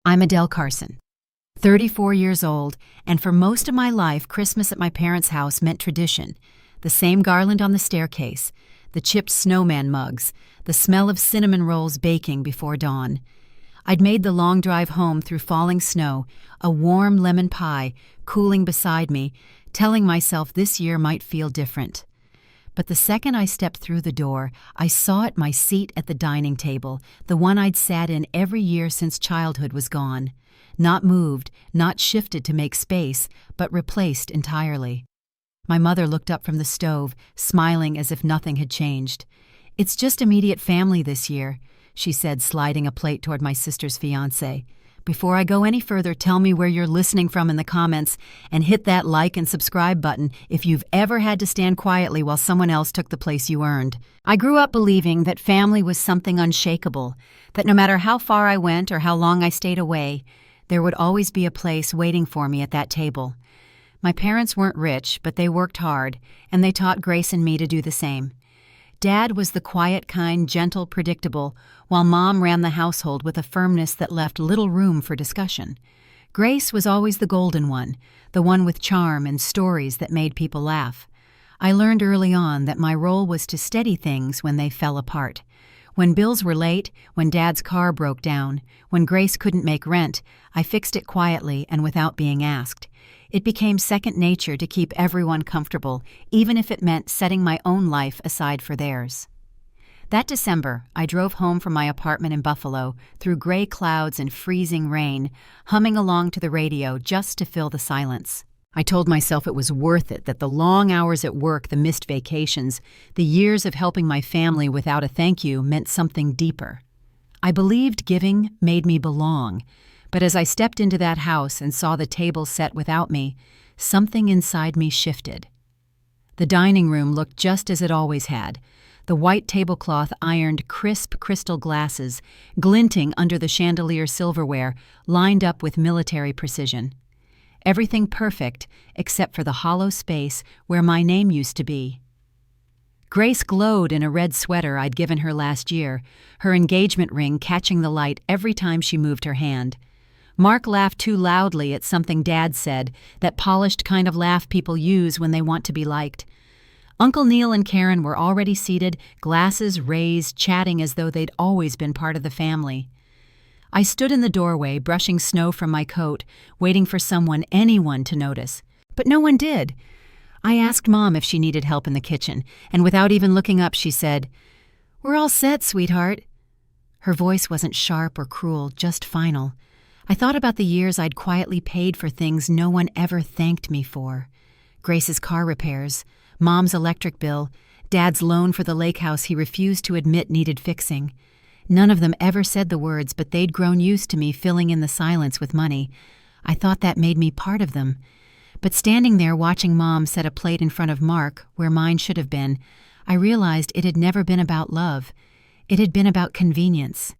I'm Adele Carson, 34 years old, and for most of my life, Christmas at my parents' house meant tradition. The same garland on the staircase, the chipped snowman mugs, the smell of cinnamon rolls baking before dawn. I'd made the long drive home through falling snow, a warm lemon pie cooling beside me, telling myself this year might feel different. But the second I stepped through the door, I saw at my seat at the dining table, the one I'd sat in every year since childhood was gone. Not moved, not shifted to make space, but replaced entirely. My mother looked up from the stove, smiling as if nothing had changed. "It's just immediate family this year," she said, sliding a plate toward my sister's fiancé. "Before I go any further, tell me where you're listening from in the comments, and hit that like and subscribe button if you've ever had to stand quietly while someone else took the place you earned." I grew up believing that family was something unshakable, that no matter how far I went or how long I stayed away, there would always be a place waiting for me at that table. My parents weren't rich, but they worked hard, and they taught Grace and me to do the same. Dad was the quiet kind, gentle, predictable, while Mom ran the household with a firmness that left little room for discussion. Grace was always the golden one, the one with charm and stories that made people laugh. I learned early on that my role was to steady things when they fell apart. When bills were late, when Dad's car broke down, when Grace couldn't make rent, I fixed it quietly and without being asked. It became second nature to keep everyone comfortable, even if it meant setting my own life aside for theirs. That December, I drove home from my apartment in Buffalo through gray clouds and freezing rain, humming along to the radio just to fill the silence. I told myself it was worth it, that the long hours at work, the missed vacations, the years of helping my family without a thank you meant something deeper. I believed giving made me belong. But as I stepped into that house and saw the table set without me, something inside me shifted. The dining room looked just as it always had. The white tablecloth ironed crisp crystal glasses, glinting under the chandelier silverware, lined up with military precision. Everything perfect except for the hollow space where my name used to be. Grace glowed in a red sweater I'd given her last year, her engagement ring catching the light every time she moved her hand. Mark laughed too loudly at something Dad said, that polished kind of laugh people use when they want to be liked. Uncle Neil and Karen were already seated, glasses raised, chatting as though they'd always been part of the family. I stood in the doorway, brushing snow from my coat, waiting for anyone to notice. But no one did. I asked Mom if she needed help in the kitchen, and without even looking up, she said, "We're all set, sweetheart." Her voice wasn't sharp or cruel, just final. I thought about the years I'd quietly paid for things no one ever thanked me for. Grace's car repairs, Mom's electric bill, Dad's loan for the lake house he refused to admit needed fixing. None of them ever said the words, but they'd grown used to me filling in the silence with money. I thought that made me part of them. But standing there watching Mom set a plate in front of Mark, where mine should have been, I realized it had never been about love. It had been about convenience.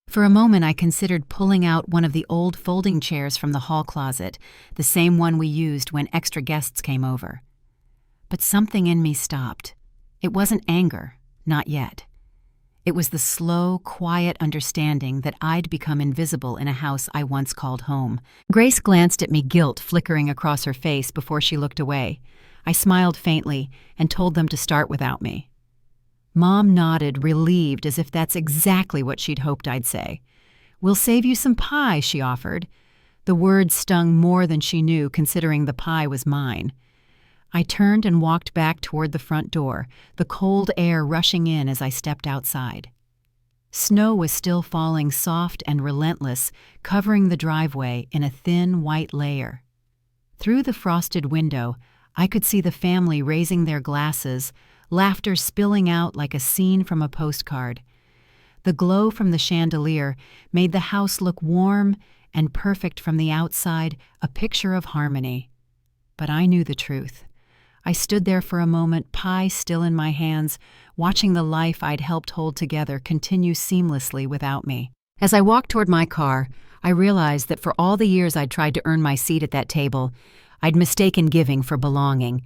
For a moment I considered pulling out one of the old folding chairs from the hall closet, the same one we used when extra guests came over. But something in me stopped. It wasn't anger, not yet. It was the slow, quiet understanding that I'd become invisible in a house I once called home. Grace glanced at me, guilt flickering across her face before she looked away. I smiled faintly and told them to start without me. Mom nodded, relieved, as if that's exactly what she'd hoped I'd say. "We'll save you some pie," she offered. The words stung more than she knew, considering the pie was mine. I turned and walked back toward the front door, the cold air rushing in as I stepped outside. Snow was still falling soft and relentless, covering the driveway in a thin white layer. Through the frosted window, I could see the family raising their glasses, laughter spilling out like a scene from a postcard. The glow from the chandelier made the house look warm and perfect from the outside, a picture of harmony. But I knew the truth. I stood there for a moment, pie still in my hands, watching the life I'd helped hold together continue seamlessly without me. As I walked toward my car, I realized that for all the years I'd tried to earn my seat at that table, I'd mistaken giving for belonging.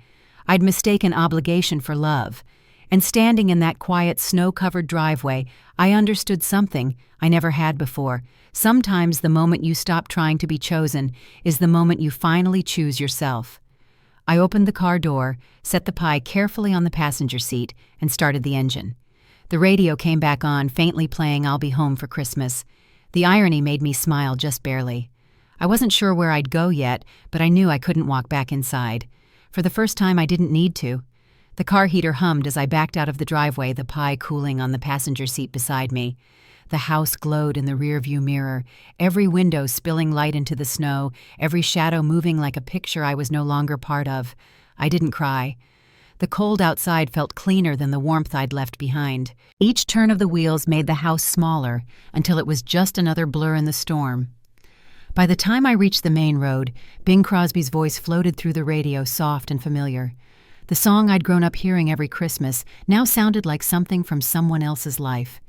I'd mistaken obligation for love. And standing in that quiet, snow-covered driveway, I understood something I never had before. Sometimes the moment you stop trying to be chosen is the moment you finally choose yourself. I opened the car door, set the pie carefully on the passenger seat, and started the engine. The radio came back on, faintly playing "I'll Be Home for Christmas." The irony made me smile just barely. I wasn't sure where I'd go yet, but I knew I couldn't walk back inside. For the first time, I didn't need to. The car heater hummed as I backed out of the driveway, the pie cooling on the passenger seat beside me. The house glowed in the rearview mirror, every window spilling light into the snow, every shadow moving like a picture I was no longer part of. I didn't cry. The cold outside felt cleaner than the warmth I'd left behind. Each turn of the wheels made the house smaller, until it was just another blur in the storm. By the time I reached the main road, Bing Crosby's voice floated through the radio, soft and familiar. The song I'd grown up hearing every Christmas now sounded like something from someone else's life.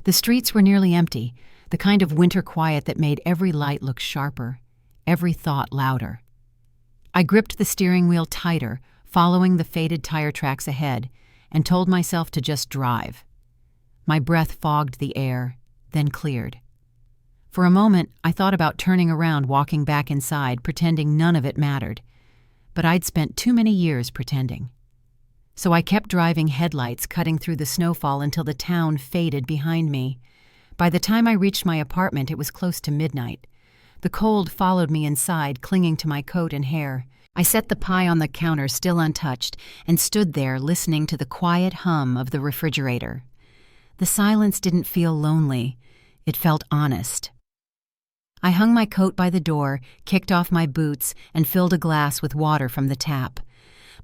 The streets were nearly empty, the kind of winter quiet that made every light look sharper, every thought louder. I gripped the steering wheel tighter, following the faded tire tracks ahead, and told myself to just drive. My breath fogged the air, then cleared. For a moment, I thought about turning around, walking back inside, pretending none of it mattered. But I'd spent too many years pretending. So I kept driving, headlights cutting through the snowfall until the town faded behind me. By the time I reached my apartment, it was close to midnight. The cold followed me inside, clinging to my coat and hair. I set the pie on the counter, still untouched, and stood there listening to the quiet hum of the refrigerator. The silence didn't feel lonely. It felt honest. I hung my coat by the door, kicked off my boots, and filled a glass with water from the tap.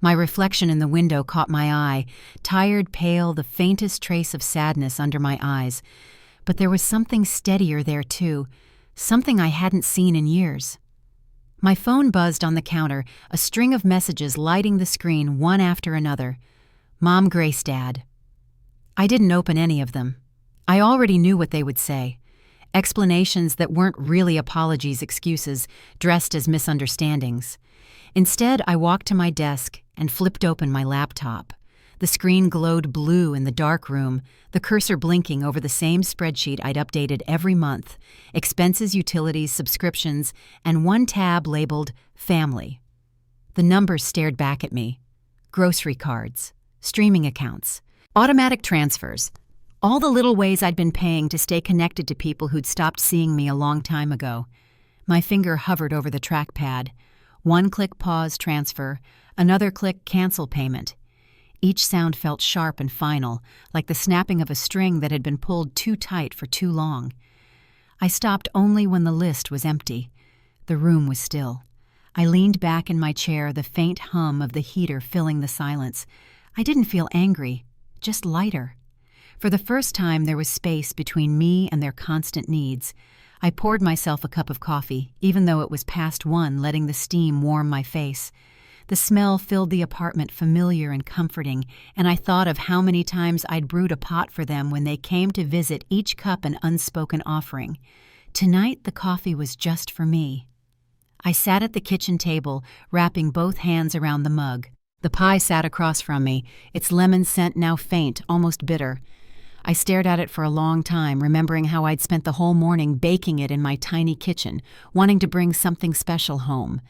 My reflection in the window caught my eye, tired, pale, the faintest trace of sadness under my eyes. But there was something steadier there, too, something I hadn't seen in years. My phone buzzed on the counter, a string of messages lighting the screen one after another. Mom, Grace, Dad. I didn't open any of them. I already knew what they would say. Explanations that weren't really apologies, excuses, dressed as misunderstandings. Instead, I walked to my desk and flipped open my laptop. The screen glowed blue in the dark room, the cursor blinking over the same spreadsheet I'd updated every month, expenses, utilities, subscriptions, and one tab labeled Family. The numbers stared back at me. Grocery cards, streaming accounts, automatic transfers, all the little ways I'd been paying to stay connected to people who'd stopped seeing me a long time ago. My finger hovered over the trackpad. One click, pause, transfer. Another click, cancel payment. Each sound felt sharp and final, like the snapping of a string that had been pulled too tight for too long. I stopped only when the list was empty. The room was still. I leaned back in my chair, the faint hum of the heater filling the silence. I didn't feel angry, just lighter. For the first time, there was space between me and their constant needs. I poured myself a cup of coffee, even though it was past 1, letting the steam warm my face. The smell filled the apartment, familiar and comforting, and I thought of how many times I'd brewed a pot for them when they came to visit, each cup an unspoken offering. Tonight, the coffee was just for me. I sat at the kitchen table, wrapping both hands around the mug. The pie sat across from me, its lemon scent now faint, almost bitter. I stared at it for a long time, remembering how I'd spent the whole morning baking it in my tiny kitchen, wanting to bring something special home.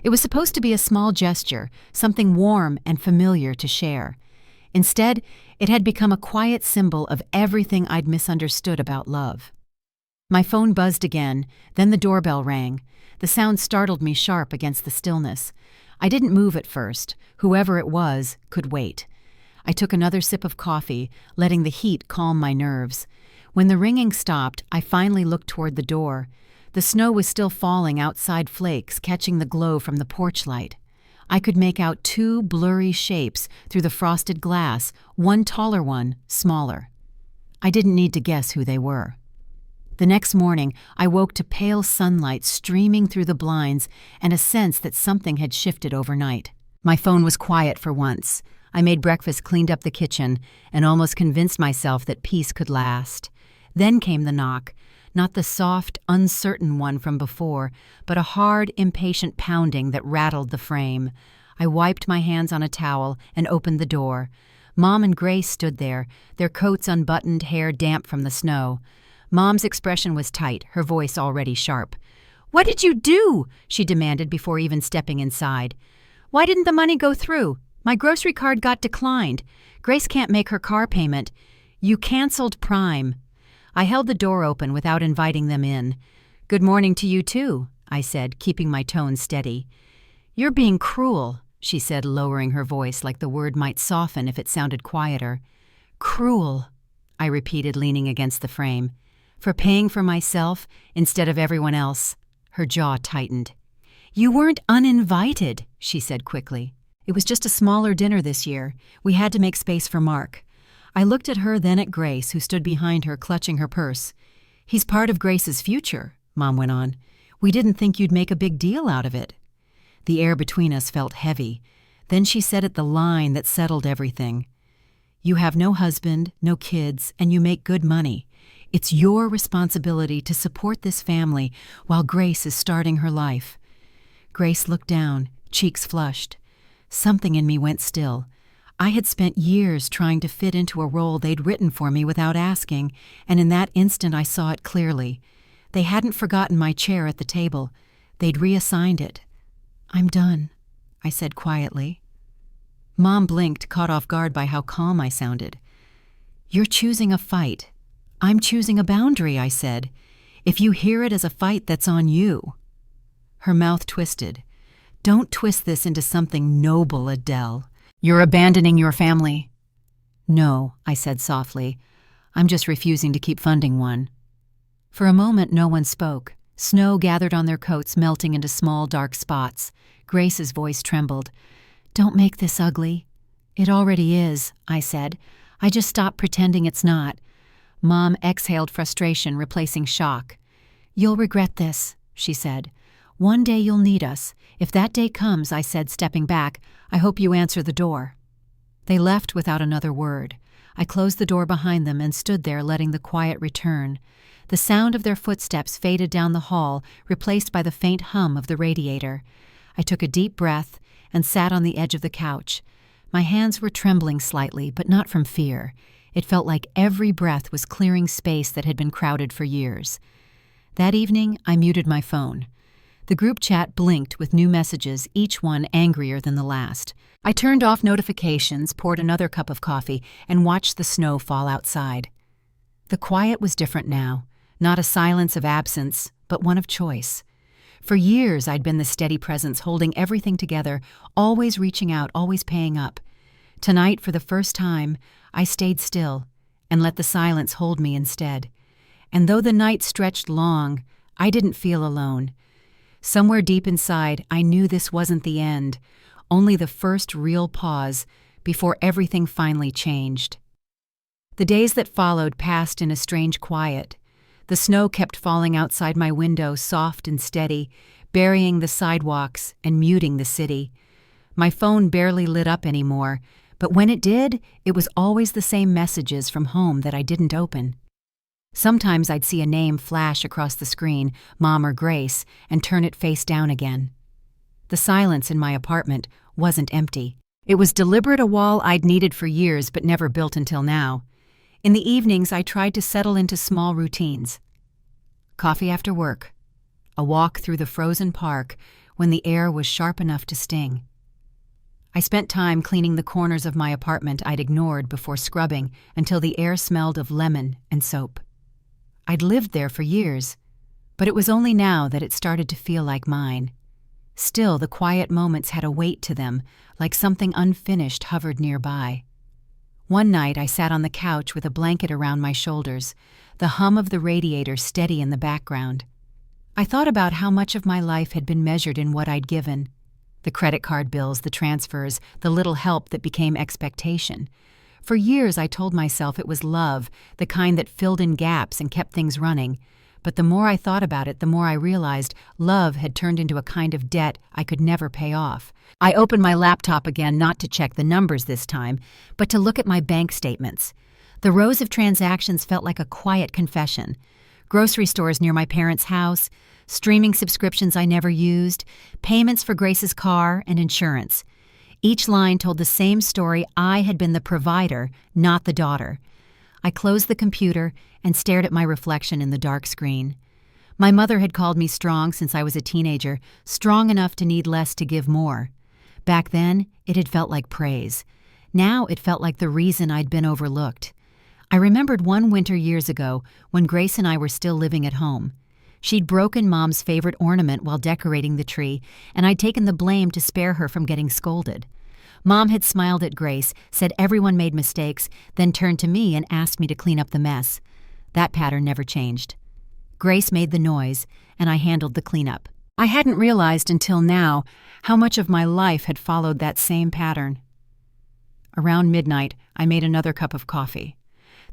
It was supposed to be a small gesture, something warm and familiar to share. Instead, it had become a quiet symbol of everything I'd misunderstood about love. My phone buzzed again, then the doorbell rang. The sound startled me sharp against the stillness. I didn't move at first. Whoever it was could wait. I took another sip of coffee, letting the heat calm my nerves. When the ringing stopped, I finally looked toward the door. The snow was still falling, outside flakes, catching the glow from the porch light. I could make out 2 blurry shapes through the frosted glass, one taller, one smaller. I didn't need to guess who they were. The next morning, I woke to pale sunlight streaming through the blinds and a sense that something had shifted overnight. My phone was quiet for once. I made breakfast, cleaned up the kitchen, and almost convinced myself that peace could last. Then came the knock, not the soft, uncertain one from before, but a hard, impatient pounding that rattled the frame. I wiped my hands on a towel and opened the door. Mom and Grace stood there, their coats unbuttoned, hair damp from the snow. Mom's expression was tight, her voice already sharp. "What did you do?" she demanded before even stepping inside. "Why didn't the money go through? My grocery card got declined. Grace can't make her car payment. You canceled Prime." I held the door open without inviting them in. "Good morning to you too," I said, keeping my tone steady. "You're being cruel," she said, lowering her voice like the word might soften if it sounded quieter. "Cruel," I repeated, leaning against the frame. "For paying for myself instead of everyone else." Her jaw tightened. "You weren't uninvited," she said quickly. "It was just a smaller dinner this year. We had to make space for Mark." I looked at her, then at Grace, who stood behind her, clutching her purse. "He's part of Grace's future," Mom went on. "We didn't think you'd make a big deal out of it." The air between us felt heavy. Then she said it the line that settled everything. "You have no husband, no kids, and you make good money. It's your responsibility to support this family while Grace is starting her life." Grace looked down, cheeks flushed. Something in me went still. I had spent years trying to fit into a role they'd written for me without asking, and in that instant I saw it clearly. They hadn't forgotten my chair at the table. They'd reassigned it. "I'm done," I said quietly. Mom blinked, caught off guard by how calm I sounded. "You're choosing a fight. I'm choosing a boundary," I said. "If you hear it as a fight, that's on you." Her mouth twisted. "Don't twist this into something noble, Adele. You're abandoning your family." "No," I said softly. "I'm just refusing to keep funding one." For a moment, no one spoke. Snow gathered on their coats, melting into small, dark spots. Grace's voice trembled. "Don't make this ugly." "It already is," I said. "I just stopped pretending it's not." Mom exhaled frustration, replacing shock. "You'll regret this," she said. "One day you'll need us. If that day comes," I said, stepping back, "I hope you answer the door." They left without another word. I closed the door behind them and stood there, letting the quiet return. The sound of their footsteps faded down the hall, replaced by the faint hum of the radiator. I took a deep breath and sat on the edge of the couch. My hands were trembling slightly, but not from fear. It felt like every breath was clearing space that had been crowded for years. That evening, I muted my phone. The group chat blinked with new messages, each one angrier than the last. I turned off notifications, poured another cup of coffee, and watched the snow fall outside. The quiet was different now, not a silence of absence, but one of choice. For years, I'd been the steady presence holding everything together, always reaching out, always paying up. Tonight, for the first time, I stayed still and let the silence hold me instead. And though the night stretched long, I didn't feel alone. Somewhere deep inside, I knew this wasn't the end, only the first real pause before everything finally changed. The days that followed passed in a strange quiet. The snow kept falling outside my window, soft and steady, burying the sidewalks and muting the city. My phone barely lit up anymore, but when it did, it was always the same messages from home that I didn't open. Sometimes I'd see a name flash across the screen, Mom or Grace, and turn it face down again. The silence in my apartment wasn't empty. It was deliberate, a wall I'd needed for years but never built until now. In the evenings, I tried to settle into small routines. Coffee after work. A walk through the frozen park when the air was sharp enough to sting. I spent time cleaning the corners of my apartment I'd ignored before scrubbing until the air smelled of lemon and soap. I'd lived there for years, but it was only now that it started to feel like mine. Still, the quiet moments had a weight to them, like something unfinished hovered nearby. One night I sat on the couch with a blanket around my shoulders, the hum of the radiator steady in the background. I thought about how much of my life had been measured in what I'd given. The credit card bills, the transfers, the little help that became expectation. For years I told myself it was love, the kind that filled in gaps and kept things running. But the more I thought about it, the more I realized love had turned into a kind of debt I could never pay off. I opened my laptop again, not to check the numbers this time, but to look at my bank statements. The rows of transactions felt like a quiet confession. Grocery stores near my parents' house, streaming subscriptions I never used, payments for Grace's car, and insurance. Each line told the same story. I had been the provider, not the daughter. I closed the computer and stared at my reflection in the dark screen. My mother had called me strong since I was a teenager, strong enough to need less to give more. Back then, it had felt like praise. Now it felt like the reason I'd been overlooked. I remembered one winter years ago when Grace and I were still living at home. She'd broken Mom's favorite ornament while decorating the tree, and I'd taken the blame to spare her from getting scolded. Mom had smiled at Grace, said everyone made mistakes, then turned to me and asked me to clean up the mess. That pattern never changed. Grace made the noise, and I handled the cleanup. I hadn't realized until now how much of my life had followed that same pattern. Around midnight, I made another cup of coffee.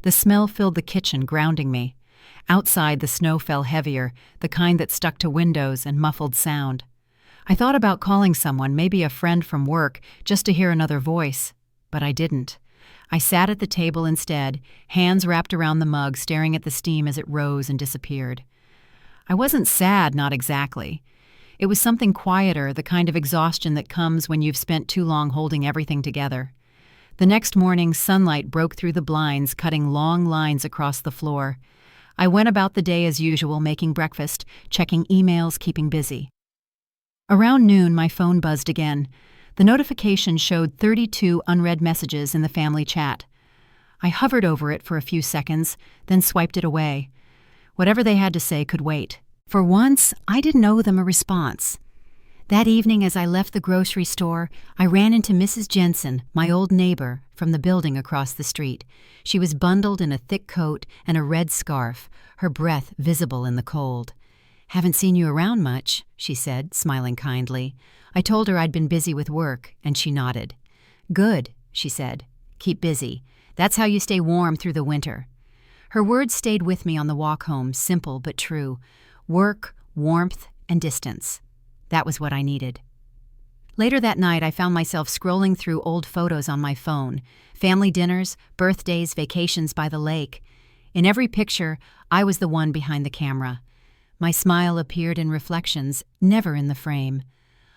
The smell filled the kitchen, grounding me. Outside, the snow fell heavier, the kind that stuck to windows and muffled sound. I thought about calling someone, maybe a friend from work, just to hear another voice. But I didn't. I sat at the table instead, hands wrapped around the mug, staring at the steam as it rose and disappeared. I wasn't sad, not exactly. It was something quieter, the kind of exhaustion that comes when you've spent too long holding everything together. The next morning, sunlight broke through the blinds, cutting long lines across the floor. I went about the day as usual, making breakfast, checking emails, keeping busy. Around noon, my phone buzzed again. The notification showed 32 unread messages in the family chat. I hovered over it for a few seconds, then swiped it away. Whatever they had to say could wait. For once, I didn't owe them a response. That evening, as I left the grocery store, I ran into Mrs. Jensen, my old neighbor, from the building across the street. She was bundled in a thick coat and a red scarf, her breath visible in the cold. "Haven't seen you around much," she said, smiling kindly. I told her I'd been busy with work, and she nodded. "Good," she said. "Keep busy. That's how you stay warm through the winter." Her words stayed with me on the walk home, simple but true. Work, warmth, and distance. That was what I needed. Later that night, I found myself scrolling through old photos on my phone. Family dinners, birthdays, vacations by the lake. In every picture, I was the one behind the camera. My smile appeared in reflections, never in the frame.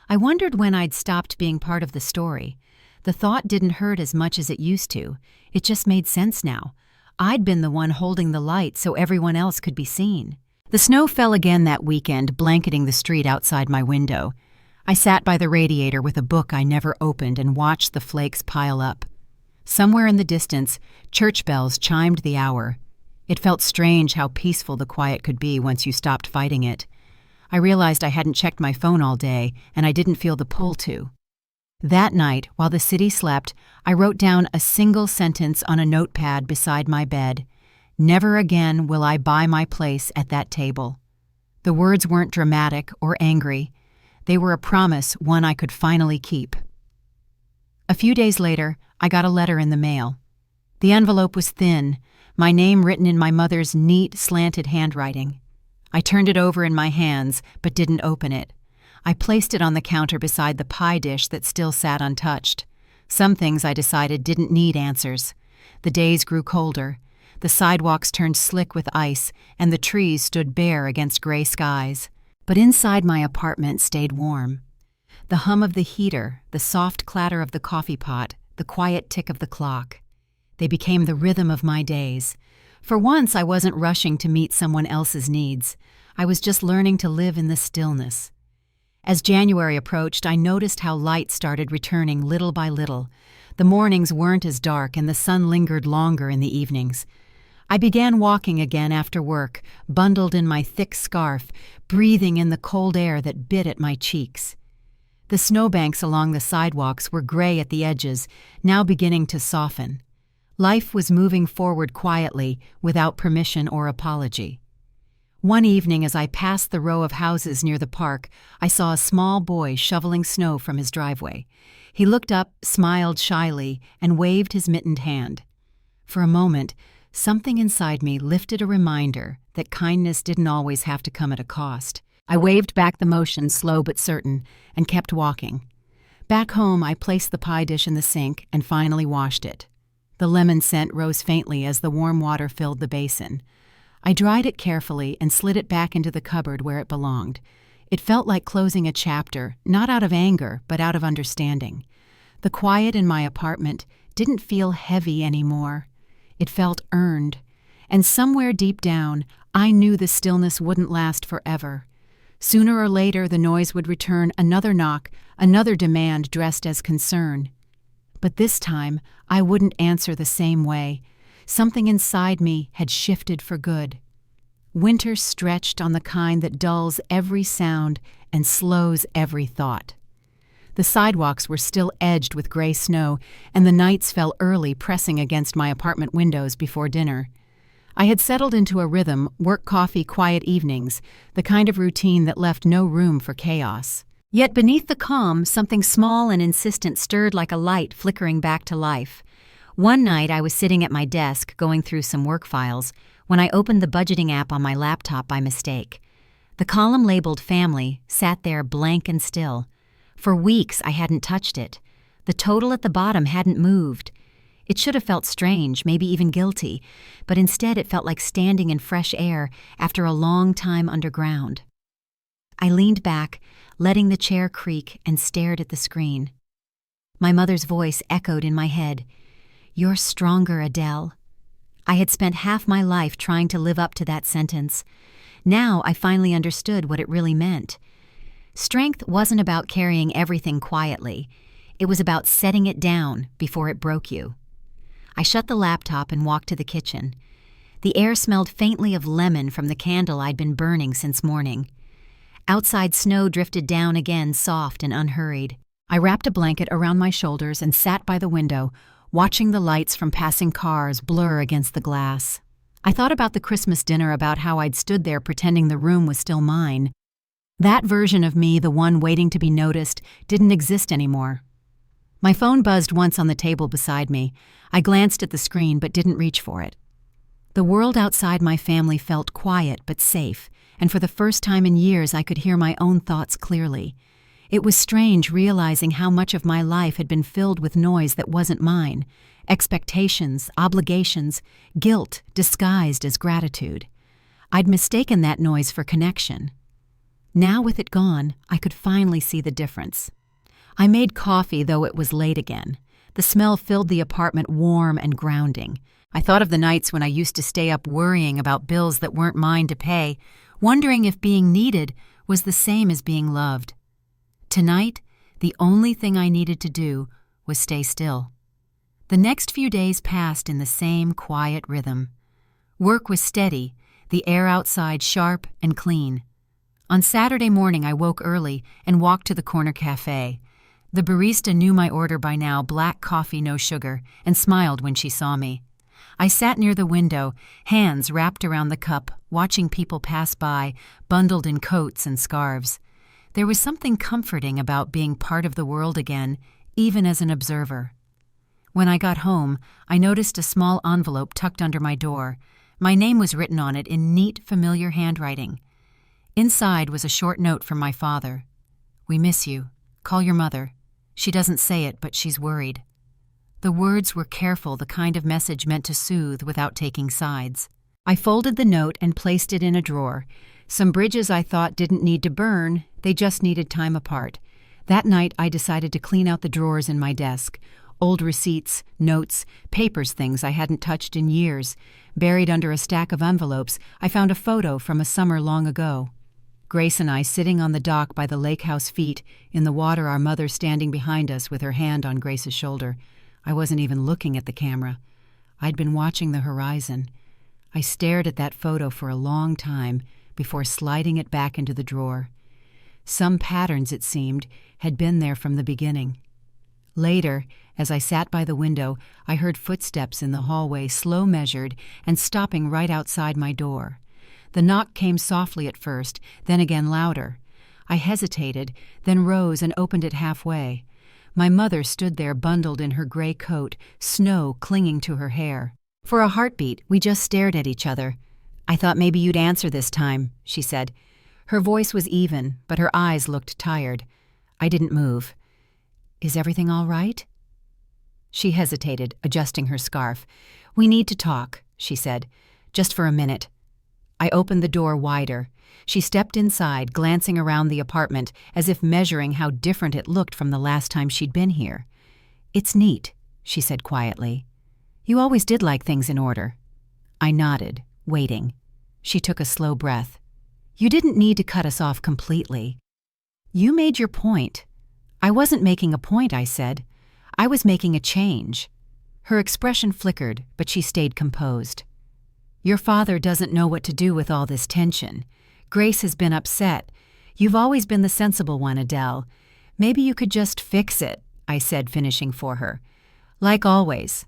I wondered when I'd stopped being part of the story. The thought didn't hurt as much as it used to. It just made sense now. I'd been the one holding the light so everyone else could be seen. The snow fell again that weekend, blanketing the street outside my window. I sat by the radiator with a book I never opened and watched the flakes pile up. Somewhere in the distance, church bells chimed the hour. It felt strange how peaceful the quiet could be once you stopped fighting it. I realized I hadn't checked my phone all day, and I didn't feel the pull to. That night, while the city slept, I wrote down a single sentence on a notepad beside my bed. "Never again will I buy my place at that table." The words weren't dramatic or angry. They were a promise, one I could finally keep. A few days later, I got a letter in the mail. The envelope was thin, my name written in my mother's neat, slanted handwriting. I turned it over in my hands, but didn't open it. I placed it on the counter beside the pie dish that still sat untouched. Some things, I decided, didn't need answers. The days grew colder. The sidewalks turned slick with ice, and the trees stood bare against gray skies. But inside my apartment stayed warm. The hum of the heater, the soft clatter of the coffee pot, the quiet tick of the clock. They became the rhythm of my days. For once, I wasn't rushing to meet someone else's needs. I was just learning to live in the stillness. As January approached, I noticed how light started returning little by little. The mornings weren't as dark, and the sun lingered longer in the evenings. I began walking again after work, bundled in my thick scarf, breathing in the cold air that bit at my cheeks. The snowbanks along the sidewalks were gray at the edges, now beginning to soften. Life was moving forward quietly, without permission or apology. One evening, as I passed the row of houses near the park, I saw a small boy shoveling snow from his driveway. He looked up, smiled shyly, and waved his mittened hand. For a moment, something inside me lifted a reminder that kindness didn't always have to come at a cost. I waved back the motion, slow but certain, and kept walking. Back home, I placed the pie dish in the sink and finally washed it. The lemon scent rose faintly as the warm water filled the basin. I dried it carefully and slid it back into the cupboard where it belonged. It felt like closing a chapter, not out of anger, but out of understanding. The quiet in my apartment didn't feel heavy anymore. It felt earned, and somewhere deep down, I knew the stillness wouldn't last forever. Sooner or later, the noise would return, another knock, another demand dressed as concern. But this time, I wouldn't answer the same way. Something inside me had shifted for good. Winter stretched on the kind that dulls every sound and slows every thought. The sidewalks were still edged with gray snow, and the nights fell early, pressing against my apartment windows before dinner. I had settled into a rhythm, work, coffee, quiet evenings, the kind of routine that left no room for chaos. Yet beneath the calm, something small and insistent stirred like a light flickering back to life. One night I was sitting at my desk going through some work files when I opened the budgeting app on my laptop by mistake. The column labeled Family sat there blank and still. For weeks I hadn't touched it. The total at the bottom hadn't moved. It should have felt strange, maybe even guilty, but instead it felt like standing in fresh air after a long time underground. I leaned back, letting the chair creak, and stared at the screen. My mother's voice echoed in my head. "You're stronger, Adele." I had spent half my life trying to live up to that sentence. Now I finally understood what it really meant. Strength wasn't about carrying everything quietly. It was about setting it down before it broke you. I shut the laptop and walked to the kitchen. The air smelled faintly of lemon from the candle I'd been burning since morning. Outside snow drifted down again, soft and unhurried. I wrapped a blanket around my shoulders and sat by the window, watching the lights from passing cars blur against the glass. I thought about the Christmas dinner, about how I'd stood there pretending the room was still mine. That version of me, the one waiting to be noticed, didn't exist anymore. My phone buzzed once on the table beside me. I glanced at the screen but didn't reach for it. The world outside my family felt quiet but safe, and for the first time in years I could hear my own thoughts clearly. It was strange realizing how much of my life had been filled with noise that wasn't mine. Expectations, obligations, guilt disguised as gratitude. I'd mistaken that noise for connection. Now with it gone, I could finally see the difference. I made coffee, though it was late again. The smell filled the apartment warm and grounding. I thought of the nights when I used to stay up worrying about bills that weren't mine to pay, wondering if being needed was the same as being loved. Tonight, the only thing I needed to do was stay still. The next few days passed in the same quiet rhythm. Work was steady, the air outside sharp and clean. On Saturday morning, I woke early and walked to the corner cafe. The barista knew my order by now, black coffee, no sugar, and smiled when she saw me. I sat near the window, hands wrapped around the cup, watching people pass by, bundled in coats and scarves. There was something comforting about being part of the world again, even as an observer. When I got home, I noticed a small envelope tucked under my door. My name was written on it in neat, familiar handwriting. Inside was a short note from my father. "We miss you. Call your mother. She doesn't say it, but she's worried." The words were careful, the kind of message meant to soothe without taking sides. I folded the note and placed it in a drawer. Some bridges I thought didn't need to burn, they just needed time apart. That night I decided to clean out the drawers in my desk. Old receipts, notes, papers, things I hadn't touched in years. Buried under a stack of envelopes, I found a photo from a summer long ago. Grace and I sitting on the dock by the lake house feet, in the water, our mother standing behind us with her hand on Grace's shoulder. I wasn't even looking at the camera. I'd been watching the horizon. I stared at that photo for a long time before sliding it back into the drawer. Some patterns, it seemed, had been there from the beginning. Later, as I sat by the window, I heard footsteps in the hallway, slow measured and stopping right outside my door. The knock came softly at first, then again louder. I hesitated, then rose and opened it halfway. My mother stood there bundled in her gray coat, snow clinging to her hair. For a heartbeat, we just stared at each other. "I thought maybe you'd answer this time," she said. Her voice was even, but her eyes looked tired. I didn't move. "Is everything all right?" She hesitated, adjusting her scarf. "We need to talk," she said. "Just for a minute." I opened the door wider. She stepped inside, glancing around the apartment as if measuring how different it looked from the last time she'd been here. "It's neat," she said quietly. "You always did like things in order." I nodded, waiting. She took a slow breath. "You didn't need to cut us off completely." "You made your point." "I wasn't making a point," I said. "I was making a change." Her expression flickered, but she stayed composed. "Your father doesn't know what to do with all this tension. Grace has been upset. You've always been the sensible one, Adele. Maybe you could just fix it," I said, finishing for her. "Like always."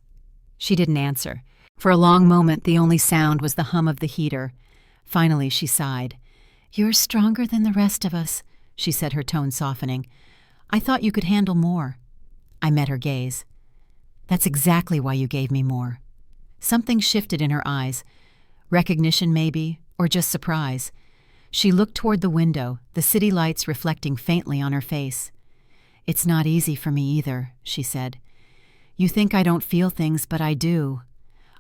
She didn't answer. For a long moment, the only sound was the hum of the heater. Finally, she sighed. "You're stronger than the rest of us," she said, her tone softening. "I thought you could handle more." I met her gaze. "That's exactly why you gave me more." Something shifted in her eyes. Recognition, maybe, or just surprise. She looked toward the window, the city lights reflecting faintly on her face. "It's not easy for me either," she said. "You think I don't feel things, but I do."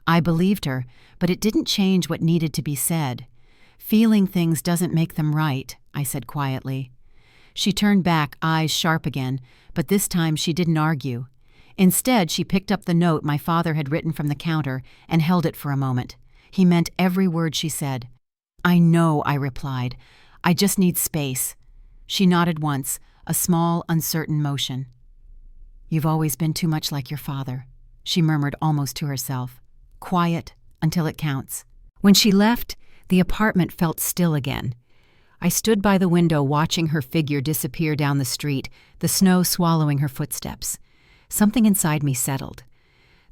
I believed her, but it didn't change what needed to be said. "Feeling things doesn't make them right," I said quietly. She turned back, eyes sharp again, but this time she didn't argue. Instead, she picked up the note my father had written from the counter and held it for a moment. He meant every word she said. "I know," I replied. "I just need space." She nodded once, a small, uncertain motion. "You've always been too much like your father," she murmured almost to herself. "Quiet until it counts." When she left, the apartment felt still again. I stood by the window watching her figure disappear down the street, the snow swallowing her footsteps. Something inside me settled.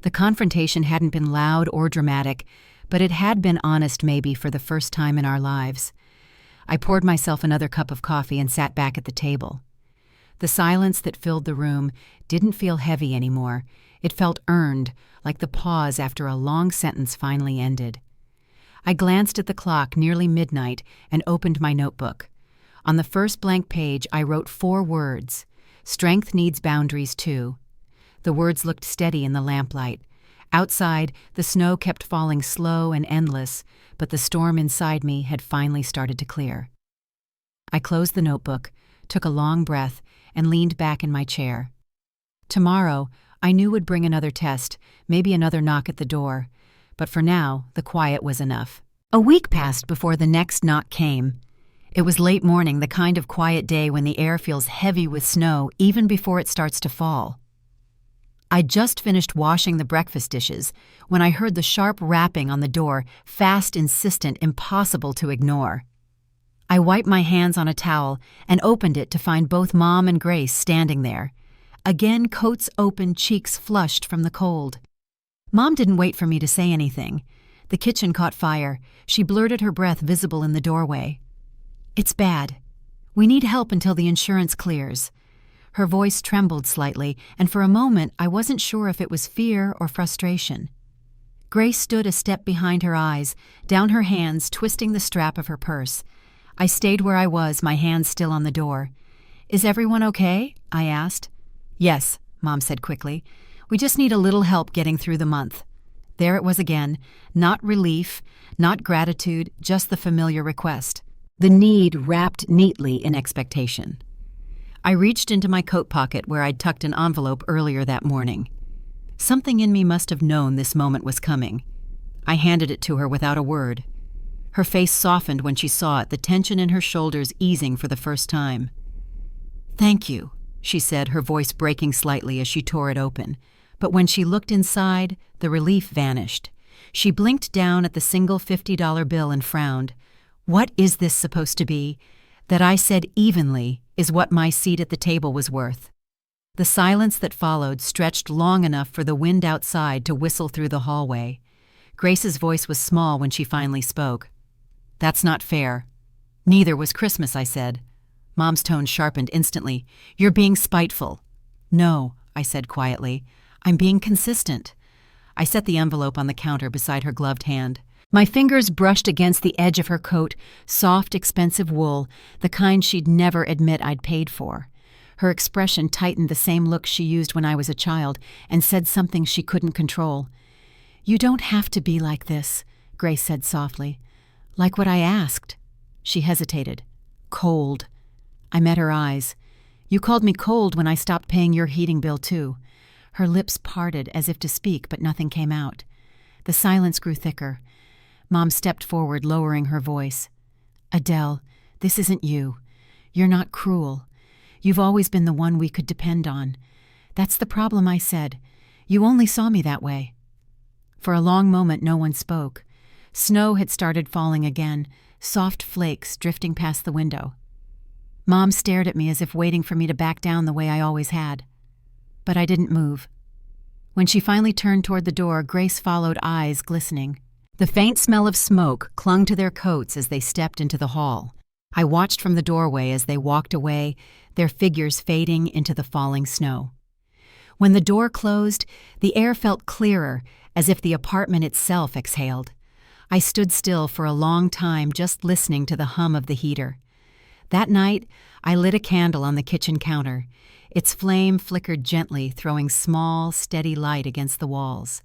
The confrontation hadn't been loud or dramatic, but it had been honest maybe for the first time in our lives. I poured myself another cup of coffee and sat back at the table. The silence that filled the room didn't feel heavy anymore. It felt earned, like the pause after a long sentence finally ended. I glanced at the clock, nearly midnight, and opened my notebook. On the first blank page, I wrote 4 words. "Strength needs boundaries too." The words looked steady in the lamplight. Outside, the snow kept falling slow and endless, but the storm inside me had finally started to clear. I closed the notebook, took a long breath, and leaned back in my chair. Tomorrow, I knew would bring another test, maybe another knock at the door. But for now, the quiet was enough. A week passed before the next knock came. It was late morning, the kind of quiet day when the air feels heavy with snow even before it starts to fall. I'd just finished washing the breakfast dishes when I heard the sharp rapping on the door, fast, insistent, impossible to ignore. I wiped my hands on a towel and opened it to find both Mom and Grace standing there. Again, coats open, cheeks flushed from the cold. Mom didn't wait for me to say anything. The kitchen caught fire. She blurted, her breath visible in the doorway. "It's bad. We need help until the insurance clears." Her voice trembled slightly, and for a moment I wasn't sure if it was fear or frustration. Grace stood a step behind her eyes, down her hands, twisting the strap of her purse. I stayed where I was, my hands still on the door. "Is everyone okay?" I asked. "Yes," Mom said quickly. "We just need a little help getting through the month." There it was again, not relief, not gratitude, just the familiar request. The need wrapped neatly in expectation. I reached into my coat pocket where I'd tucked an envelope earlier that morning. Something in me must have known this moment was coming. I handed it to her without a word. Her face softened when she saw it, the tension in her shoulders easing for the first time. "Thank you," she said, her voice breaking slightly as she tore it open. But when she looked inside, the relief vanished. She blinked down at the single $50 bill and frowned. "What is this supposed to be?" That I said evenly is what my seat at the table was worth. The silence that followed stretched long enough for the wind outside to whistle through the hallway. Grace's voice was small when she finally spoke. "That's not fair." "Neither was Christmas," I said. Mom's tone sharpened instantly. "You're being spiteful." "No," I said quietly. "I'm being consistent." I set the envelope on the counter beside her gloved hand. My fingers brushed against the edge of her coat, soft, expensive wool, the kind she'd never admit I'd paid for. Her expression tightened, the same look she used when I was a child, and said something she couldn't control. "You don't have to be like this," Grace said softly. "Like what I asked." She hesitated. "Cold." I met her eyes. "You called me cold when I stopped paying your heating bill, too." Her lips parted as if to speak, but nothing came out. The silence grew thicker. Mom stepped forward, lowering her voice. "Adele, this isn't you. You're not cruel. You've always been the one we could depend on. That's the problem," I said. "You only saw me that way." For a long moment no one spoke. Snow had started falling again, soft flakes drifting past the window. Mom stared at me as if waiting for me to back down the way I always had. But I didn't move. When she finally turned toward the door, Grace followed, eyes glistening. The faint smell of smoke clung to their coats as they stepped into the hall. I watched from the doorway as they walked away, their figures fading into the falling snow. When the door closed, the air felt clearer, as if the apartment itself exhaled. I stood still for a long time, just listening to the hum of the heater. That night, I lit a candle on the kitchen counter. Its flame flickered gently, throwing small, steady light against the walls.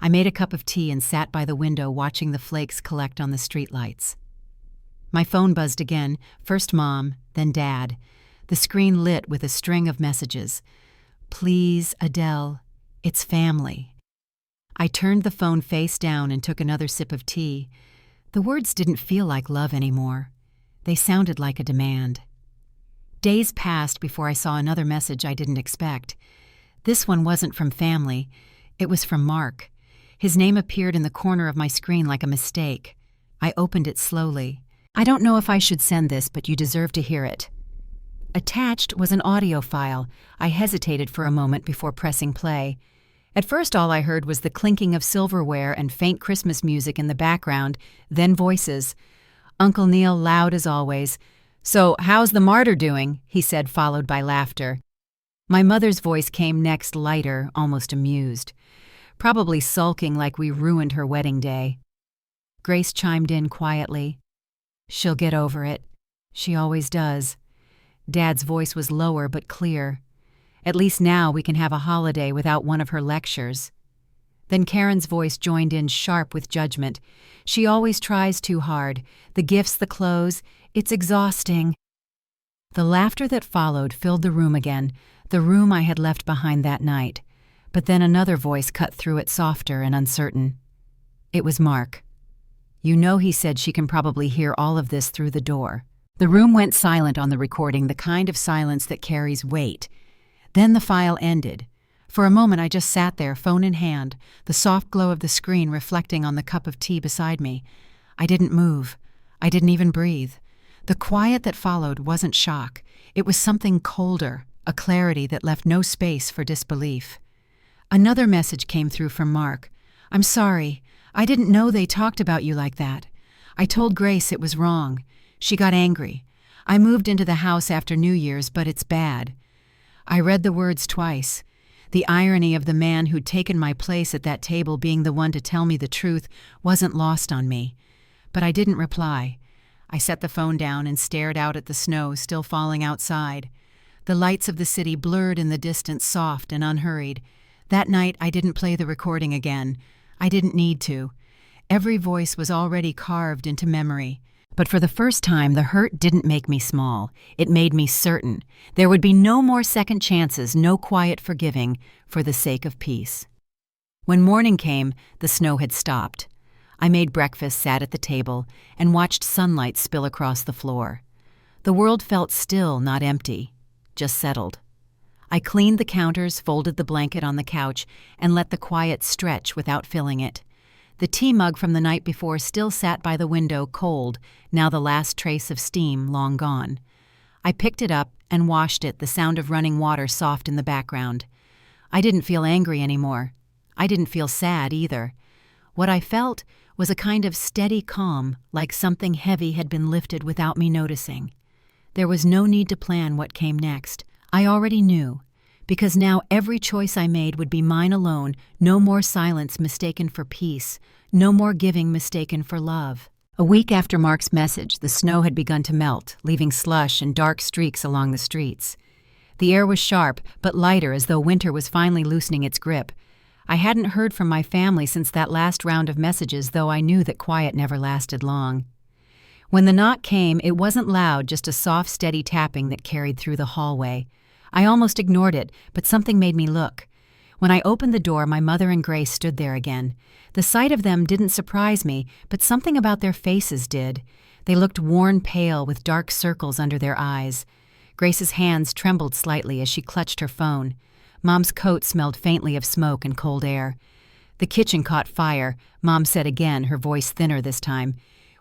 I made a cup of tea and sat by the window watching the flakes collect on the streetlights. My phone buzzed again, first Mom, then Dad. The screen lit with a string of messages. "Please, Adele, it's family." I turned the phone face down and took another sip of tea. The words didn't feel like love anymore. They sounded like a demand. Days passed before I saw another message I didn't expect. This one wasn't from family. It was from Mark. His name appeared in the corner of my screen like a mistake. I opened it slowly. "I don't know if I should send this, but you deserve to hear it." Attached was an audio file. I hesitated for a moment before pressing play. At first all I heard was the clinking of silverware and faint Christmas music in the background, then voices. Uncle Neil, loud as always. "So, how's the martyr doing?" he said, followed by laughter. My mother's voice came next, lighter, almost amused. Probably sulking like we ruined her wedding day. Grace chimed in quietly. "She'll get over it. She always does." Dad's voice was lower but clear. "At least now we can have a holiday without one of her lectures." Then Karen's voice joined in sharp with judgment. "She always tries too hard. The gifts, the clothes, it's exhausting." The laughter that followed filled the room again, the room I had left behind that night. But then another voice cut through it, softer and uncertain. It was Mark. "You know," he said, "she can probably hear all of this through the door." The room went silent on the recording, the kind of silence that carries weight. Then the file ended. For a moment I just sat there, phone in hand, the soft glow of the screen reflecting on the cup of tea beside me. I didn't move. I didn't even breathe. The quiet that followed wasn't shock. It was something colder, a clarity that left no space for disbelief. Another message came through from Mark. "I'm sorry. I didn't know they talked about you like that. I told Grace it was wrong. She got angry. I moved into the house after New Year's, but it's bad." I read the words twice. The irony of the man who'd taken my place at that table being the one to tell me the truth wasn't lost on me. But I didn't reply. I set the phone down and stared out at the snow still falling outside. The lights of the city blurred in the distance, soft and unhurried. That night I didn't play the recording again. I didn't need to. Every voice was already carved into memory. But for the first time, the hurt didn't make me small. It made me certain. There would be no more second chances, no quiet forgiving, for the sake of peace. When morning came, the snow had stopped. I made breakfast, sat at the table, and watched sunlight spill across the floor. The world felt still, not empty, just settled. I cleaned the counters, folded the blanket on the couch, and let the quiet stretch without filling it. The tea mug from the night before still sat by the window, cold, now the last trace of steam long gone. I picked it up and washed it, the sound of running water soft in the background. I didn't feel angry anymore. I didn't feel sad either. What I felt was a kind of steady calm, like something heavy had been lifted without me noticing. There was no need to plan what came next. I already knew, because now every choice I made would be mine alone, no more silence mistaken for peace, no more giving mistaken for love. A week after Mark's message, the snow had begun to melt, leaving slush and dark streaks along the streets. The air was sharp, but lighter, as though winter was finally loosening its grip. I hadn't heard from my family since that last round of messages, though I knew that quiet never lasted long. When the knock came, it wasn't loud, just a soft, steady tapping that carried through the hallway. I almost ignored it, but something made me look. When I opened the door, my mother and Grace stood there again. The sight of them didn't surprise me, but something about their faces did. They looked worn pale with dark circles under their eyes. Grace's hands trembled slightly as she clutched her phone. Mom's coat smelled faintly of smoke and cold air. "The kitchen caught fire," Mom said again, her voice thinner this time.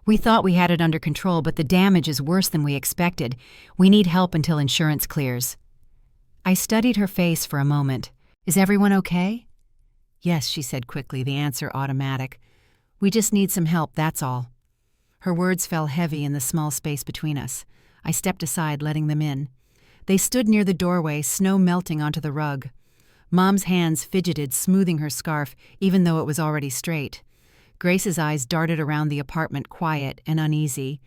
"We thought we had it under control, but the damage is worse than we expected. We need help until insurance clears." I studied her face for a moment. "Is everyone okay?" "Yes," she said quickly, the answer automatic. "We just need some help, that's all." Her words fell heavy in the small space between us. I stepped aside, letting them in. They stood near the doorway, snow melting onto the rug. Mom's hands fidgeted, smoothing her scarf, even though it was already straight. Grace's eyes darted around the apartment, quiet and uneasy.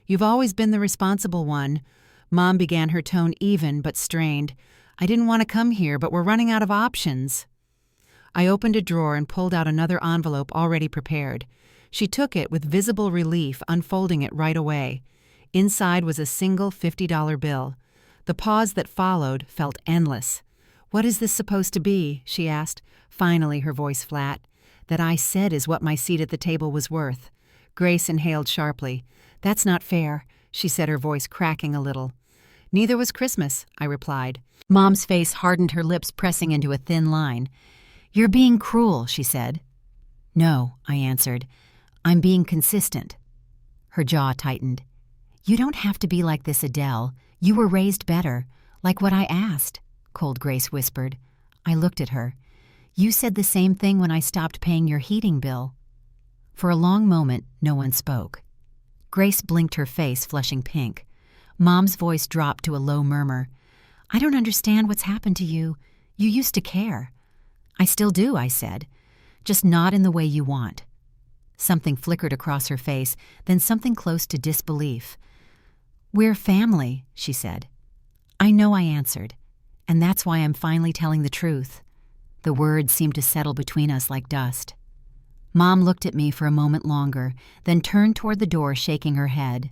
"You've always been the responsible one." Mom began, her tone even but strained. "I didn't want to come here, but we're running out of options." I opened a drawer and pulled out another envelope already prepared. She took it with visible relief, unfolding it right away. Inside was a single $50 bill. The pause that followed felt endless. "What is this supposed to be?" she asked, finally, her voice flat. "That I said is what my seat at the table was worth." Grace inhaled sharply. "That's not fair," she said, her voice cracking a little. "Neither was Christmas," I replied. Mom's face hardened, her lips pressing into a thin line. "You're being cruel," she said. "No," I answered. "I'm being consistent." Her jaw tightened. "You don't have to be like this, Adele. You were raised better. Like what I asked," Cold Grace whispered. I looked at her. "You said the same thing when I stopped paying your heating bill." For a long moment, no one spoke. Grace blinked, her face flushing pink. Mom's voice dropped to a low murmur. "I don't understand what's happened to you. You used to care." "I still do," I said. "Just not in the way you want." Something flickered across her face, then something close to disbelief. "We're family," she said. "I know," I answered. "And that's why I'm finally telling the truth." The words seemed to settle between us like dust. Mom looked at me for a moment longer, then turned toward the door, shaking her head.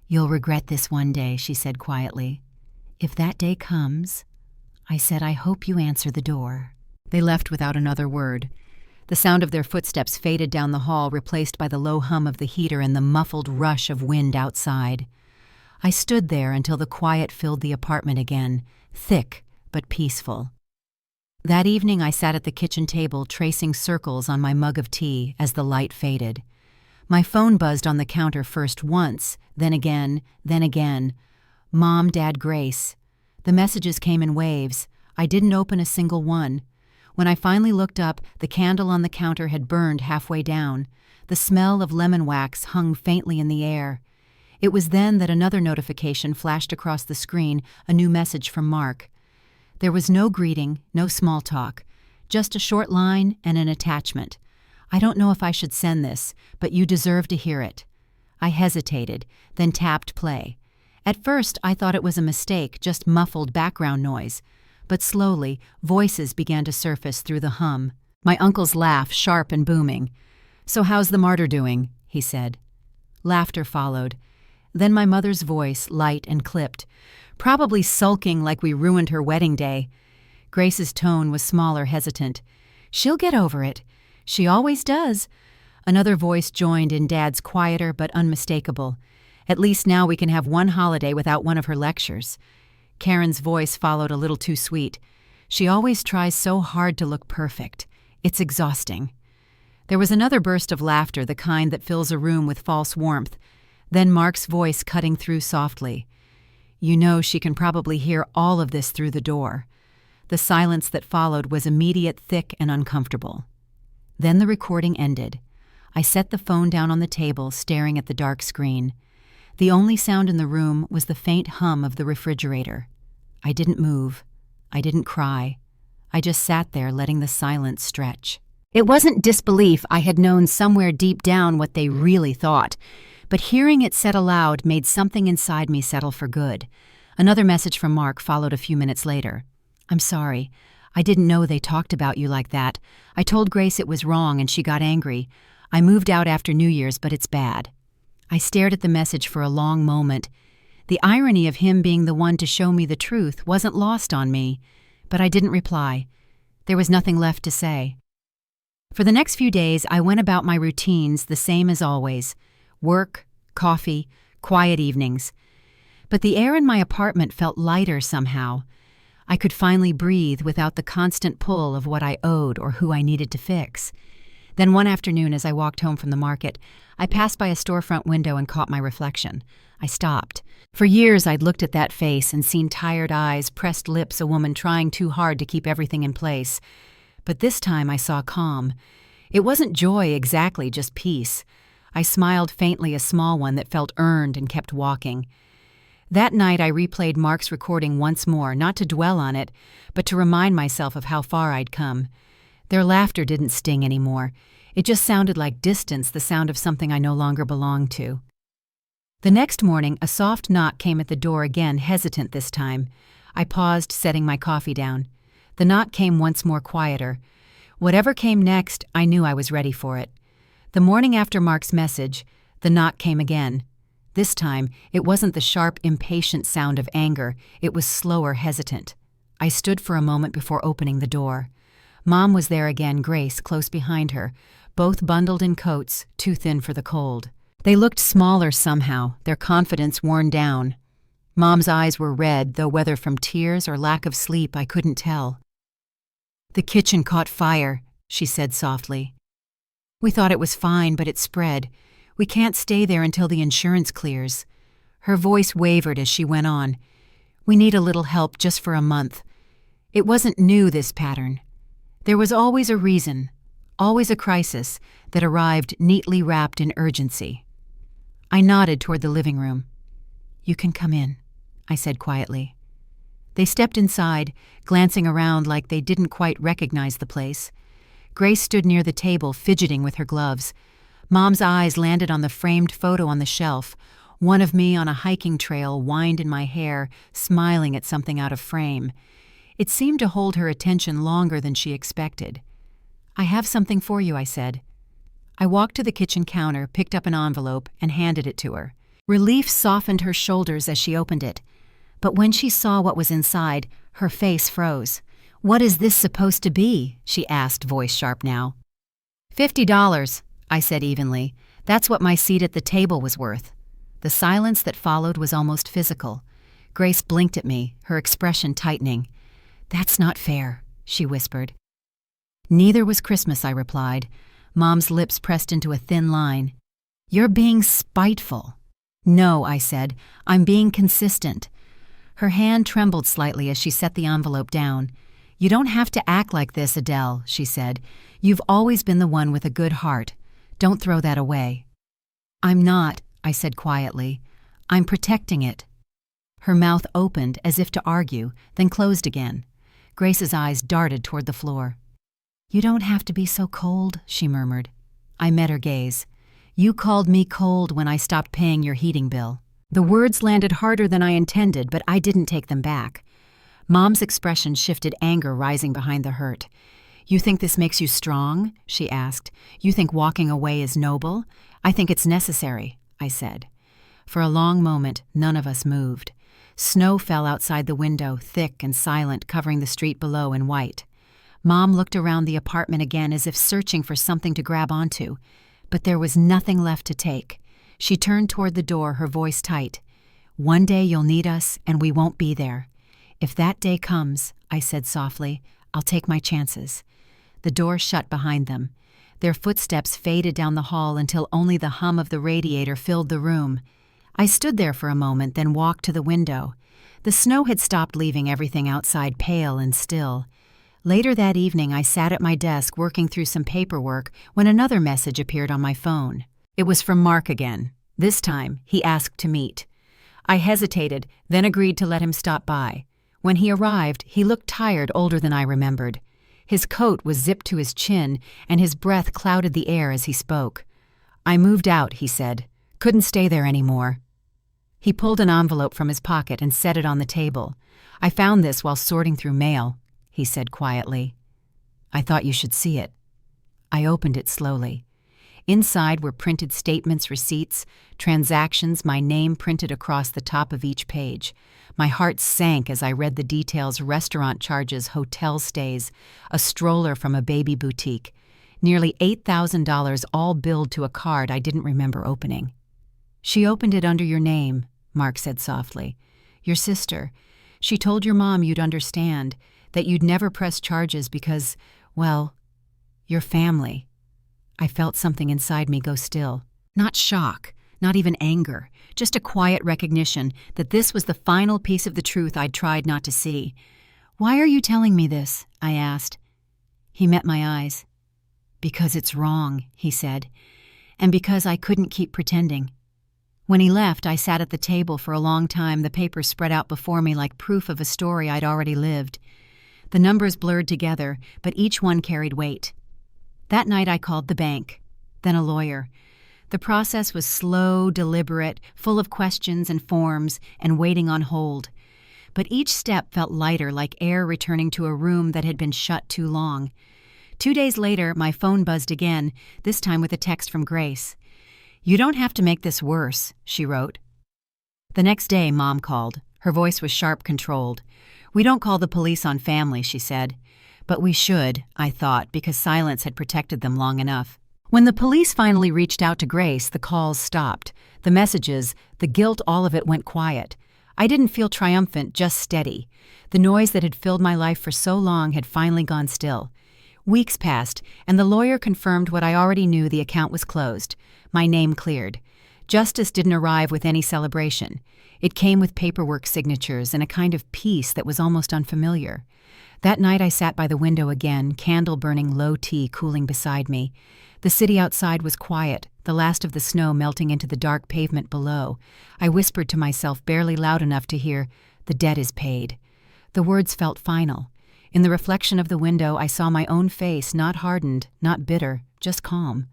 "You'll regret this one day," she said quietly. "If that day comes," I said, "I hope you answer the door." They left without another word. The sound of their footsteps faded down the hall, replaced by the low hum of the heater and the muffled rush of wind outside. I stood there until the quiet filled the apartment again, thick but peaceful. That evening I sat at the kitchen table, tracing circles on my mug of tea as the light faded. My phone buzzed on the counter first once, then again, then again. Mom, Dad, Grace. The messages came in waves. I didn't open a single one. When I finally looked up, the candle on the counter had burned halfway down. The smell of lemon wax hung faintly in the air. It was then that another notification flashed across the screen, a new message from Mark. There was no greeting, no small talk, just a short line and an attachment. "I don't know if I should send this, but you deserve to hear it." I hesitated, then tapped play. At first, I thought it was a mistake, just muffled background noise. But slowly, voices began to surface through the hum. My uncle's laugh, sharp and booming. "So how's the martyr doing?" he said. Laughter followed. Then my mother's voice, light and clipped. "Probably sulking like we ruined her wedding day." Grace's tone was smaller, hesitant. "She'll get over it. She always does." Another voice joined in, Dad's quieter but unmistakable. "At least now we can have one holiday without one of her lectures." Karen's voice followed, a little too sweet. "She always tries so hard to look perfect. It's exhausting." There was another burst of laughter, the kind that fills a room with false warmth. Then Mark's voice cutting through softly. "You know she can probably hear all of this through the door." The silence that followed was immediate, thick, and uncomfortable. Then the recording ended. I set the phone down on the table, staring at the dark screen. The only sound in the room was the faint hum of the refrigerator. I didn't move. I didn't cry. I just sat there, letting the silence stretch. It wasn't disbelief. I had known somewhere deep down what they really thought. But hearing it said aloud made something inside me settle for good. Another message from Mark followed a few minutes later. "I'm sorry. I didn't know they talked about you like that. I told Grace it was wrong and she got angry. I moved out after New Year's, but it's bad." I stared at the message for a long moment. The irony of him being the one to show me the truth wasn't lost on me, but I didn't reply. There was nothing left to say. For the next few days, I went about my routines the same as always: work, coffee, quiet evenings. But the air in my apartment felt lighter somehow. I could finally breathe without the constant pull of what I owed or who I needed to fix. Then one afternoon, as I walked home from the market, I passed by a storefront window and caught my reflection. I stopped. For years, I'd looked at that face and seen tired eyes, pressed lips, a woman trying too hard to keep everything in place. But this time I saw calm. It wasn't joy exactly, just peace. I smiled faintly, a small one that felt earned, and kept walking. That night I replayed Mark's recording once more, not to dwell on it, but to remind myself of how far I'd come. Their laughter didn't sting anymore. It just sounded like distance, the sound of something I no longer belonged to. The next morning, a soft knock came at the door again, hesitant this time. I paused, setting my coffee down. The knock came once more, quieter. Whatever came next, I knew I was ready for it. The morning after Mark's message, the knock came again. This time, it wasn't the sharp, impatient sound of anger. It was slower, hesitant. I stood for a moment before opening the door. Mom was there again, Grace close behind her, both bundled in coats, too thin for the cold. They looked smaller somehow, their confidence worn down. Mom's eyes were red, though whether from tears or lack of sleep I couldn't tell. "The kitchen caught fire," she said softly. "We thought it was fine, but it spread. We can't stay there until the insurance clears." Her voice wavered as she went on. "We need a little help just for a month." It wasn't new, this pattern. There was always a reason, always a crisis that arrived neatly wrapped in urgency. I nodded toward the living room. "You can come in," I said quietly. They stepped inside, glancing around like they didn't quite recognize the place. Grace stood near the table, fidgeting with her gloves. Mom's eyes landed on the framed photo on the shelf, one of me on a hiking trail, wind in my hair, smiling at something out of frame. It seemed to hold her attention longer than she expected. "I have something for you," I said. I walked to the kitchen counter, picked up an envelope, and handed it to her. Relief softened her shoulders as she opened it. But when she saw what was inside, her face froze. "What is this supposed to be?" she asked, voice sharp now. $50, I said evenly. That's what my seat at the table was worth. The silence that followed was almost physical. Grace blinked at me, her expression tightening. "That's not fair," she whispered. "Neither was Christmas," I replied. Mom's lips pressed into a thin line. "You're being spiteful." "No," I said. "I'm being consistent." Her hand trembled slightly as she set the envelope down. "You don't have to act like this, Adele," she said. "You've always been the one with a good heart. Don't throw that away." "I'm not," I said quietly. "I'm protecting it." Her mouth opened as if to argue, then closed again. Grace's eyes darted toward the floor. "You don't have to be so cold," she murmured. I met her gaze. "You called me cold when I stopped paying your heating bill." The words landed harder than I intended, but I didn't take them back. Mom's expression shifted, anger rising behind the hurt. "You think this makes you strong?" she asked. "You think walking away is noble?" "I think it's necessary," I said. For a long moment, none of us moved. Snow fell outside the window, thick and silent, covering the street below in white. Mom looked around the apartment again as if searching for something to grab onto, but there was nothing left to take. She turned toward the door, her voice tight. "One day you'll need us, and we won't be there. If that day comes," I said softly, "I'll take my chances." The door shut behind them. Their footsteps faded down the hall until only the hum of the radiator filled the room. I stood there for a moment, then walked to the window. The snow had stopped, leaving everything outside pale and still. Later that evening, I sat at my desk working through some paperwork when another message appeared on my phone. It was from Mark again. This time, he asked to meet. I hesitated, then agreed to let him stop by. When he arrived, he looked tired, older than I remembered. His coat was zipped to his chin, and his breath clouded the air as he spoke. "I moved out," he said. "Couldn't stay there anymore." He pulled an envelope from his pocket and set it on the table. "I found this while sorting through mail," he said quietly. "I thought you should see it." I opened it slowly. Inside were printed statements, receipts, transactions, my name printed across the top of each page. My heart sank as I read the details: restaurant charges, hotel stays, a stroller from a baby boutique. Nearly $8,000, all billed to a card I didn't remember opening. "She opened it under your name," Mark said softly. "Your sister. She told your mom you'd understand, that you'd never press charges because, well, your family." I felt something inside me go still. Not shock, not even anger, just a quiet recognition that this was the final piece of the truth I'd tried not to see. "Why are you telling me this?" I asked. He met my eyes. "Because it's wrong," he said, "and because I couldn't keep pretending." When he left, I sat at the table for a long time, the papers spread out before me like proof of a story I'd already lived. The numbers blurred together, but each one carried weight. That night I called the bank, then a lawyer. The process was slow, deliberate, full of questions and forms, and waiting on hold. But each step felt lighter, like air returning to a room that had been shut too long. 2 days later, my phone buzzed again, this time with a text from Grace. "You don't have to make this worse," she wrote. The next day, Mom called. Her voice was sharp, controlled. "We don't call the police on family," she said. But we should, I thought, because silence had protected them long enough. When the police finally reached out to Grace, the calls stopped. The messages, the guilt, all of it went quiet. I didn't feel triumphant, just steady. The noise that had filled my life for so long had finally gone still. Weeks passed, and the lawyer confirmed what I already knew: the account was closed. My name cleared. Justice didn't arrive with any celebration. It came with paperwork, signatures, and a kind of peace that was almost unfamiliar. That night I sat by the window again, candle burning, low tea cooling beside me. The city outside was quiet, the last of the snow melting into the dark pavement below. I whispered to myself, barely loud enough to hear, "The debt is paid." The words felt final. In the reflection of the window, I saw my own face, not hardened, not bitter, just calm.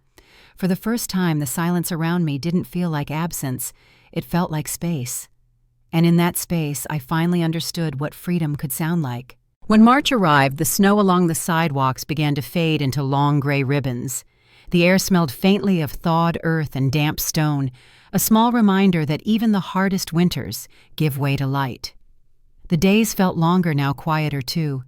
For the first time, the silence around me didn't feel like absence. It felt like space. And in that space, I finally understood what freedom could sound like. When March arrived, the snow along the sidewalks began to fade into long gray ribbons. The air smelled faintly of thawed earth and damp stone, a small reminder that even the hardest winters give way to light. The days felt longer now, quieter too.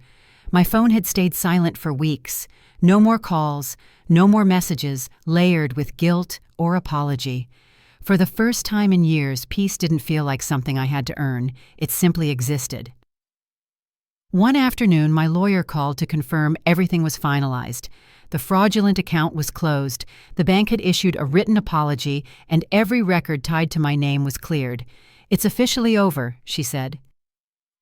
My phone had stayed silent for weeks. No more calls, no more messages layered with guilt or apology. For the first time in years, peace didn't feel like something I had to earn. It simply existed. One afternoon, my lawyer called to confirm everything was finalized. The fraudulent account was closed, the bank had issued a written apology, and every record tied to my name was cleared. "It's officially over," she said.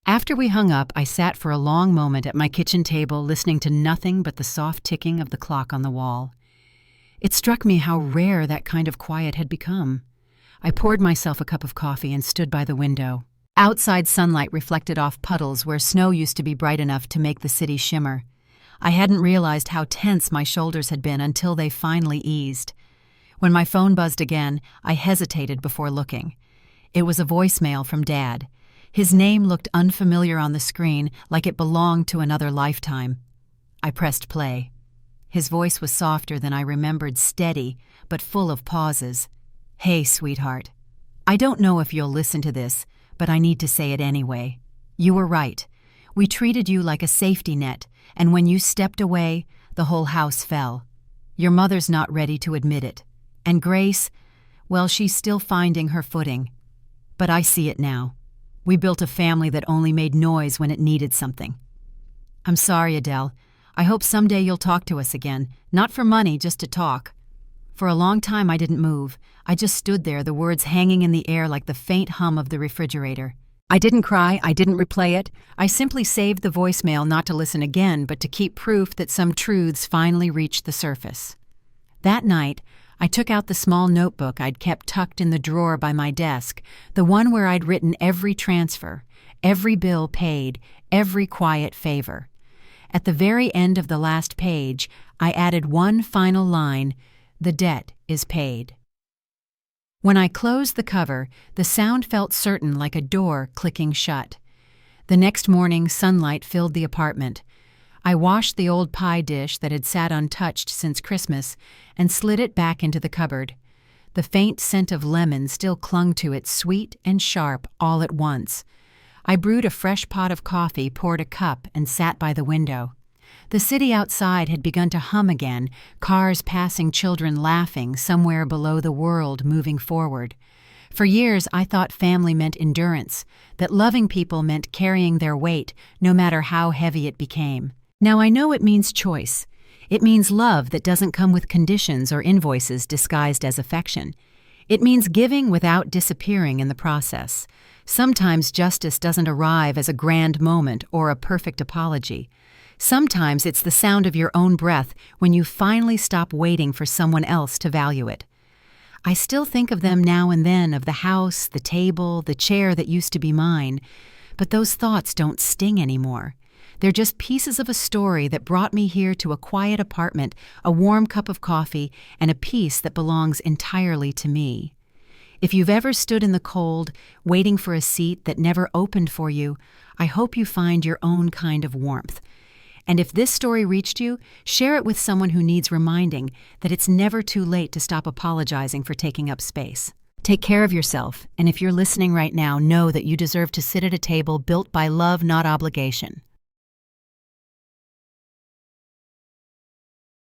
After we hung up, I sat for a long moment at my kitchen table, listening to nothing but the soft ticking of the clock on the wall. It struck me how rare that kind of quiet had become. I poured myself a cup of coffee and stood by the window. Outside sunlight reflected off puddles where snow used to be bright enough to make the city shimmer. I hadn't realized how tense my shoulders had been until they finally eased. When my phone buzzed again, I hesitated before looking. It was a voicemail from Dad. His name looked unfamiliar on the screen, like it belonged to another lifetime. I pressed play. His voice was softer than I remembered, steady, but full of pauses. "Hey, sweetheart. I don't know if you'll listen to this, but I need to say it anyway. You were right. We treated you like a safety net, and when you stepped away, the whole house fell. Your mother's not ready to admit it. And Grace, well, she's still finding her footing. But I see it now. We built a family that only made noise when it needed something. I'm sorry, Adele. I hope someday you'll talk to us again. Not for money, just to talk." For a long time I didn't move. I just stood there, the words hanging in the air like the faint hum of the refrigerator. I didn't cry, I didn't replay it. I simply saved the voicemail not to listen again, but to keep proof that some truths finally reached the surface. That night, I took out the small notebook I'd kept tucked in the drawer by my desk, the one where I'd written every transfer, every bill paid, every quiet favor. At the very end of the last page, I added one final line: "The debt is paid." When I closed the cover, the sound felt certain, like a door clicking shut. The next morning, sunlight filled the apartment. I washed the old pie dish that had sat untouched since Christmas and slid it back into the cupboard. The faint scent of lemon still clung to it, sweet and sharp all at once. I brewed a fresh pot of coffee, poured a cup, and sat by the window. The city outside had begun to hum again, cars passing, children laughing, somewhere below the world moving forward. For years I thought family meant endurance, that loving people meant carrying their weight, no matter how heavy it became. Now I know it means choice. It means love that doesn't come with conditions or invoices disguised as affection. It means giving without disappearing in the process. Sometimes justice doesn't arrive as a grand moment or a perfect apology. Sometimes it's the sound of your own breath when you finally stop waiting for someone else to value it. I still think of them now and then, of the house, the table, the chair that used to be mine, but those thoughts don't sting anymore. They're just pieces of a story that brought me here to a quiet apartment, a warm cup of coffee, and a peace that belongs entirely to me. If you've ever stood in the cold, waiting for a seat that never opened for you, I hope you find your own kind of warmth. And if this story reached you, share it with someone who needs reminding that it's never too late to stop apologizing for taking up space. Take care of yourself, and if you're listening right now, know that you deserve to sit at a table built by love, not obligation.